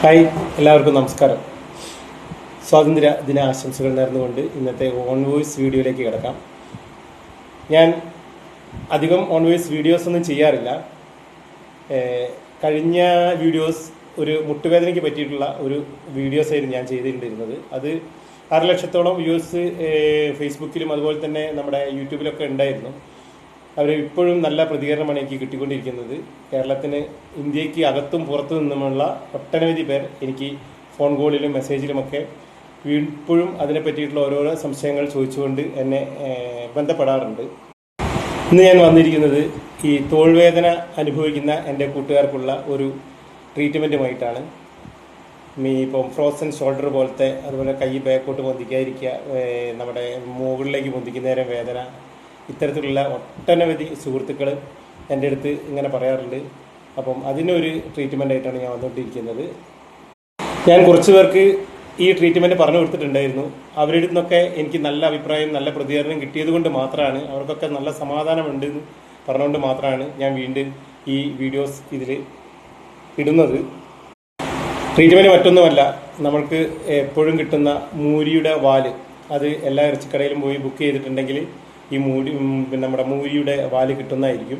Hi, എല്ലാവർക്കും നമസ്കാരം. സ്വാതന്ത്ര്യ ദിന ആശംസകൾ നേർന്നുകൊണ്ട് ഇന്നത്തെ ഓൺ വോയിസ് വീഡിയോയിലേക്ക് കിടക്കാം. ഞാൻ അധികം ഓൺ വോയിസ് വീഡിയോസ് ഒന്നും ചെയ്യാറില്ല. കഴിഞ്ഞ വീഡിയോസ് ഒരു മുട്ടുവേദനയ്ക്ക് പറ്റിയിട്ടുള്ള ഒരു വീഡിയോസായിരുന്നു ഞാൻ ചെയ്തിട്ടുണ്ടിരുന്നത്. അത് 6 ലക്ഷത്തോളം വ്യൂസ് ഫേസ്ബുക്കിലും അതുപോലെ തന്നെ നമ്മുടെ യൂട്യൂബിലൊക്കെ ഉണ്ടായിരുന്നു. അവർ ഇപ്പോഴും നല്ല പ്രതികരണമാണ് എനിക്ക് കിട്ടിക്കൊണ്ടിരിക്കുന്നത്. കേരളത്തിന്, ഇന്ത്യക്ക് അകത്തും പുറത്തു നിന്നുമുള്ള ഒട്ടനവധി പേർ എനിക്ക് ഫോൺ കോളിലും മെസ്സേജിലുമൊക്കെ ഇപ്പോഴും അതിനെ പറ്റിയിട്ടുള്ള ഓരോരോ സംശയങ്ങൾ ചോദിച്ചുകൊണ്ട് എന്നെ ബന്ധപ്പെടാറുണ്ട്. ഇന്ന് ഞാൻ വന്നിരിക്കുന്നത് ഈ തോൾവേദന അനുഭവിക്കുന്ന എൻ്റെ കൂട്ടുകാർക്കുള്ള ഒരു ട്രീറ്റ്മെൻറ്റുമായിട്ടാണ്. ഇപ്പം ഫ്രോസൺ ഷോൾഡർ പോലത്തെ, അതുപോലെ കൈ ബാക്കോട്ട് പൊന്തിക്കാതിരിക്കുക, നമ്മുടെ മുകളിലേക്ക് പൊന്തിക്കുന്നേരം വേദന, ഇത്തരത്തിലുള്ള ഒട്ടനവധി സുഹൃത്തുക്കൾ എൻ്റെ അടുത്ത് ഇങ്ങനെ പറയാറുണ്ട്. അപ്പം അതിനൊരു ട്രീറ്റ്മെൻറ്റായിട്ടാണ് ഞാൻ വന്നുകൊണ്ടിരിക്കുന്നത്. ഞാൻ കുറച്ച് പേർക്ക് ഈ ട്രീറ്റ്മെൻറ്റ് പറഞ്ഞു കൊടുത്തിട്ടുണ്ടായിരുന്നു. അവരുടെ നിന്നൊക്കെ എനിക്ക് നല്ല അഭിപ്രായം, നല്ല പ്രതികരണം കിട്ടിയത് കൊണ്ട് മാത്രമാണ്, അവർക്കൊക്കെ നല്ല സമാധാനമുണ്ട് എന്ന് പറഞ്ഞുകൊണ്ട് മാത്രമാണ് ഞാൻ വീണ്ടും ഈ വീഡിയോസ് ഇതിൽ ഇടുന്നത്. ട്രീറ്റ്മെൻറ്റ് മറ്റൊന്നുമല്ല, നമ്മൾക്ക് എപ്പോഴും കിട്ടുന്ന മൂരിയുടെ വാല്, അത് എല്ലാ ഇറച്ചിക്കടയിലും പോയി ബുക്ക് ചെയ്തിട്ടുണ്ടെങ്കിൽ ഈ നമ്മുടെ മൂരിയുടെ വാല് കിട്ടുന്നതായിരിക്കും.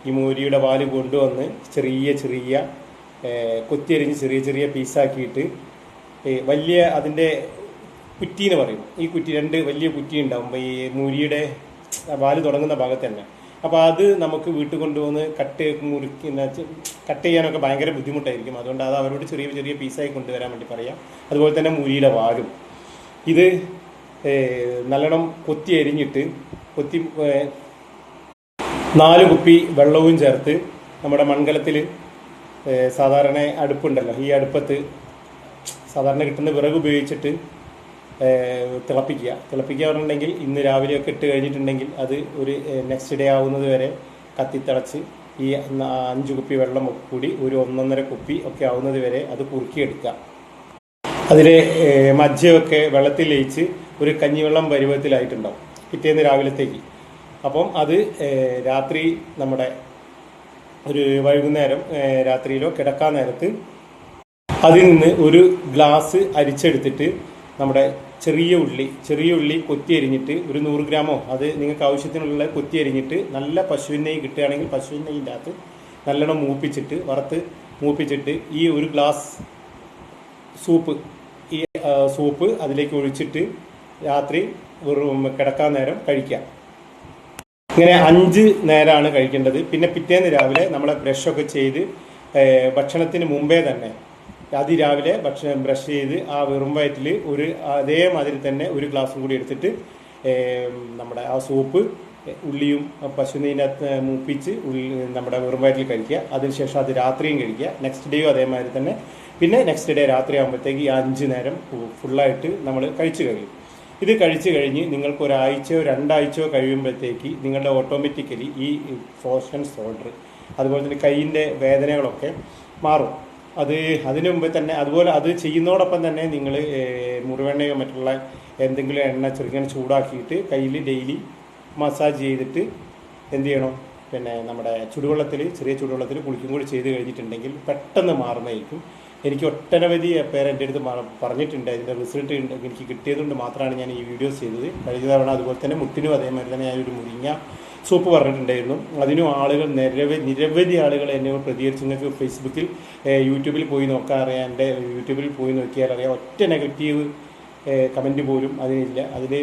ഈ മൂരിയുടെ വാല് കൊണ്ടുവന്ന് ചെറിയ ചെറിയ കൊത്തിയരിഞ്ഞ് ചെറിയ ചെറിയ പീസാക്കിയിട്ട് വലിയ അതിൻ്റെ കുറ്റി എന്ന് പറയും. ഈ കുറ്റി 2 വലിയ കുറ്റി ഉണ്ടാവും ഈ മൂരിയുടെ വാല് തുടങ്ങുന്ന ഭാഗത്ത് തന്നെ. അപ്പോൾ അത് നമുക്ക് വീട്ടിൽ കൊണ്ടുവന്ന് കട്ട് ചെയ്യാനൊക്കെ ഭയങ്കര ബുദ്ധിമുട്ടായിരിക്കും. അതുകൊണ്ട് അത് അവരോട് ചെറിയ ചെറിയ പീസായി കൊണ്ടുവരാൻ വേണ്ടി പറയാം. അതുപോലെ തന്നെ മൂരിയുടെ വാലും ഇത് നല്ലോണം കൊത്തി അരിഞ്ഞിട്ട് 4 കുപ്പി വെള്ളവും ചേർത്ത് നമ്മുടെ മൺകലത്തിൽ, സാധാരണ അടുപ്പുണ്ടല്ലോ, ഈ അടുപ്പത്ത് സാധാരണ കിട്ടുന്ന വിറക് ഉപയോഗിച്ചിട്ട് തിളപ്പിക്കുക പറഞ്ഞിട്ടുണ്ടെങ്കിൽ ഇന്ന് രാവിലെയൊക്കെ ഇട്ട് കഴിഞ്ഞിട്ടുണ്ടെങ്കിൽ അത് ഒരു നെക്സ്റ്റ് ഡേ ആവുന്നത് വരെ കത്തിത്തിളച്ച് ഈ 5 കുപ്പി വെള്ളം കൂടി ഒരു 1.5 കുപ്പി ഒക്കെ ആവുന്നത് വരെ അത് കുറുക്കിയെടുക്കുക. അതിലെ മജ്ജയൊക്കെ വെള്ളത്തിൽ ലയിച്ച് ഒരു കഞ്ഞിവെള്ളം പരുവത്തിലായിട്ടുണ്ടാവും പിറ്റേന്ന് രാവിലത്തേക്ക്. അപ്പം അത് രാത്രി നമ്മുടെ ഒരു വൈകുന്നേരം രാത്രിയിലോ കിടക്കാൻ നേരത്ത് അതിൽ നിന്ന് ഒരു ഗ്ലാസ് അരിച്ചെടുത്തിട്ട് നമ്മുടെ ചെറിയ ഉള്ളി കൊത്തി അരിഞ്ഞിട്ട് ഒരു 100 ഗ്രാമോ, അത് നിങ്ങൾക്ക് ആവശ്യത്തിനുള്ള കൊത്തി അരിഞ്ഞിട്ട് നല്ല പശുവിൻ നെയ്യ് കിട്ടുകയാണെങ്കിൽ പശുവിൻ നെയ്യിൻ്റെ അകത്ത് നല്ലോണം വറുത്ത് മൂപ്പിച്ചിട്ട് ഈ ഒരു ഗ്ലാസ് സൂപ്പ് അതിലേക്ക് ഒഴിച്ചിട്ട് രാത്രി കിടക്കാൻ നേരം കഴിക്കാം. ഇങ്ങനെ 5 നേരമാണ് കഴിക്കേണ്ടത്. പിന്നെ പിറ്റേന്ന് രാവിലെ നമ്മളെ ബ്രഷൊക്കെ ചെയ്ത് ഭക്ഷണത്തിന് മുമ്പേ തന്നെ അതിരാവിലെ ബ്രഷ് ചെയ്ത് ആ വെറും വയറ്റിൽ അതേമാതിരി തന്നെ ഒരു ഗ്ലാസും കൂടി എടുത്തിട്ട് നമ്മുടെ ആ സൂപ്പ് ഉള്ളിയും പശുനെയ്യിനകത്ത് മൂപ്പിച്ച് നമ്മുടെ വെറും വയറ്റിൽ കഴിക്കുക. അതിനുശേഷം അത് രാത്രിയും കഴിക്കുക. നെക്സ്റ്റ് ഡേയും അതേമാതിരി തന്നെ. പിന്നെ നെക്സ്റ്റ് ഡേ രാത്രി ആകുമ്പോഴത്തേക്ക് ഈ 5 നേരം ഫുള്ളായിട്ട് നമ്മൾ കഴിച്ചു കഴിയും. ഇത് കഴിച്ചു കഴിഞ്ഞ് നിങ്ങൾക്ക് ഒരാഴ്ചയോ 2 ആഴ്ചയോ കഴിയുമ്പോഴത്തേക്ക് നിങ്ങളുടെ ഓട്ടോമാറ്റിക്കലി ഈ ഫ്രോസൺ ഷോൾഡർ അതുപോലെ തന്നെ കൈയിൻ്റെ വേദനകളൊക്കെ മാറും. അതിനു മുമ്പ് തന്നെ, അതുപോലെ അത് ചെയ്യുന്നതോടൊപ്പം തന്നെ നിങ്ങൾ മുറിവെണ്ണയോ മറ്റുള്ള എന്തെങ്കിലും എണ്ണ ചെറുങ്ങനെ ചൂടാക്കിയിട്ട് കയ്യിൽ ഡെയിലി മസാജ് ചെയ്തിട്ട് എന്ത് ചെയ്യണം, പിന്നെ നമ്മുടെ ചെറിയ ചൂടുവെള്ളത്തിൽ കുളിക്കും കൂടി ചെയ്ത് കഴിഞ്ഞിട്ടുണ്ടെങ്കിൽ പെട്ടെന്ന് മാറുന്നതായിരിക്കും. എനിക്ക് ഒട്ടനവധി പേര് എൻ്റെ അടുത്ത് പറഞ്ഞിട്ടുണ്ട്. അതിൻ്റെ റിസൾട്ട് എനിക്ക് കിട്ടിയതുകൊണ്ട് മാത്രമാണ് ഞാൻ ഈ വീഡിയോസ് ചെയ്തത്. കഴിഞ്ഞ തവണ അതുപോലെ തന്നെ മുട്ടിനും അതേമാതിരി തന്നെ ഞാനൊരു മുരിങ്ങ സൂപ്പ് പറഞ്ഞിട്ടുണ്ടായിരുന്നു. അതിനും ആളുകൾ നിരവധി ആളുകൾ എന്നോട് പ്രതികരിച്ച്, നിങ്ങൾക്ക് ഫേസ്ബുക്കിൽ യൂട്യൂബിൽ പോയി നോക്കാൻ അറിയാം, എൻ്റെ യൂട്യൂബിൽ പോയി നോക്കിയാൽ അറിയാം, ഒറ്റ നെഗറ്റീവ് കമൻറ്റ് പോലും അതിനില്ല. അതിൽ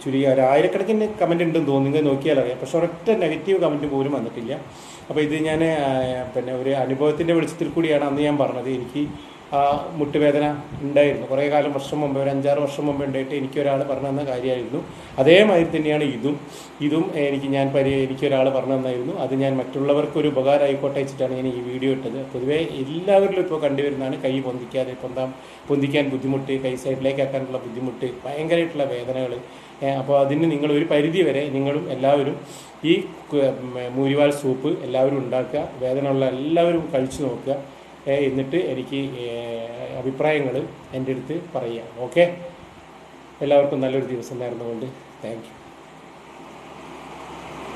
ചുരുങ്ങിയ 1000കണക്കിന് കമൻറ്റ് ഉണ്ടെന്ന് തോന്നുന്നു, നിങ്ങൾ നോക്കിയാൽ അറിയാം. പക്ഷെ ഒരൊറ്റ നെഗറ്റീവ് കമൻറ്റ് പോലും വന്നിട്ടില്ല. അപ്പോൾ ഇത് ഞാൻ പിന്നെ ഒരു അനുഭവത്തിൻ്റെ വെളിച്ചത്തിൽ കൂടിയാണ് അന്ന് ഞാൻ പറഞ്ഞത്. എനിക്ക് ആ മുട്ടുവേദന ഉണ്ടായിരുന്നു കുറേ കാലം, വർഷം മുമ്പ്, ഒരു 5-6 വർഷം മുമ്പ് ഉണ്ടായിട്ട് എനിക്കൊരാൾ പറഞ്ഞു തന്ന കാര്യമായിരുന്നു. അതേമാതിരി തന്നെയാണ് ഇതും എനിക്കൊരാൾ പറഞ്ഞു തന്നായിരുന്നു. അത് ഞാൻ മറ്റുള്ളവർക്കൊരു ഉപകാരമായിക്കോട്ടെ വെച്ചിട്ടാണ് ഞാൻ ഈ വീഡിയോ ഇട്ടത്. പൊതുവേ എല്ലാവരിലും ഇപ്പോൾ കണ്ടുവരുന്നതാണ് കൈ പൊന്തിക്കാൻ ബുദ്ധിമുട്ട്, കൈ സൈഡിലേക്ക് ആക്കാനുള്ള ബുദ്ധിമുട്ട്, ഭയങ്കരമായിട്ടുള്ള വേദനകൾ. അപ്പോൾ അതിന് നിങ്ങളൊരു പരിധി വരെ എല്ലാവരും ഈ മൂരിവാൽ സൂപ്പ് എല്ലാവരും ഉണ്ടാക്കുക, വേദനയുള്ള എല്ലാവരും കഴിച്ചു നോക്കുക. എന്നിട്ട് എനിക്ക് അഭിപ്രായങ്ങൾ എൻ്റെ അടുത്ത് പറയുക. ഓക്കെ, എല്ലാവർക്കും നല്ലൊരു ദിവസം നേർന്നുകൊണ്ട് താങ്ക് യു.